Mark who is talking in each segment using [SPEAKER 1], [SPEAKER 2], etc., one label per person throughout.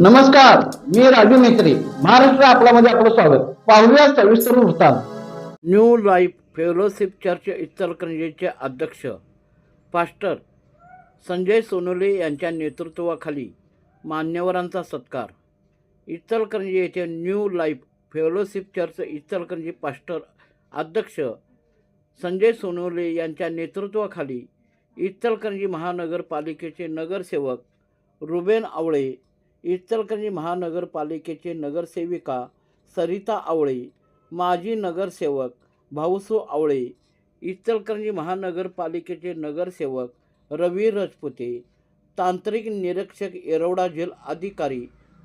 [SPEAKER 1] नमस्कार, मी राजू मेत्री. महाराष्ट्र आपल्यामध्ये आपलं स्वागत. पाहूया सविस्तर वृत्तांत.
[SPEAKER 2] न्यू लाईफ फेलोशिप चर्च इचलकरंजीचे अध्यक्ष पास्टर संजय सोनोले यांच्या नेतृत्वाखाली मान्यवरांचा सत्कार. इचलकरंजी येथे new life fellowship church Ichalkaranji pastor अध्यक्ष संजय सोनोले यांच्या नेतृत्वाखाली इचलकरंजी महानगरपालिकेचे नगरसेवक रुबेन आवळे, इचलकरंजी महानगरपालिकेचे नगरसेविका सरिता आवळे, माजी नगरसेवक भाऊसो आवळे, इचलकरंजी महानगरपालिकेचे नगरसेवक रवी राजपुते, तांत्रिक निरीक्षक येरवडा जेल अधिकारी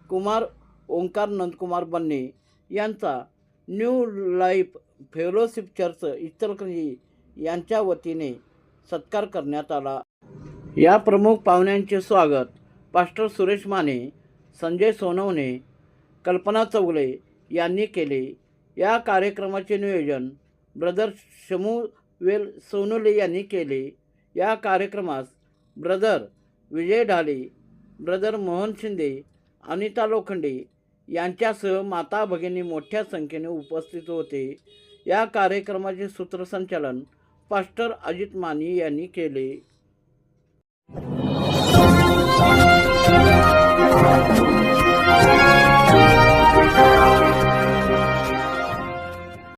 [SPEAKER 2] कुमार ओंकार नंदकुमार बन्ने यांचा new life fellowship church Ichalkaranji यांच्या वतीने सत्कार करण्यात आला. या प्रमुख पाहुण्यांचे स्वागत पास्टर सुरेश माने, संजय सोनवणे, कल्पना चौगले यांनी केले. या कार्यक्रमाचे नियोजन ब्रदर शमुवेल सोनोले यांनी केले. या कार्यक्रमास ब्रदर विजय ढाले, ब्रदर मोहन शिंदे, अनिता लोखंडे यांच्यासह माता भगिनी मोठ्या संख्येने उपस्थित होते. या कार्यक्रमाचे सूत्रसंचालन पास्टर अजित मानी यांनी केले.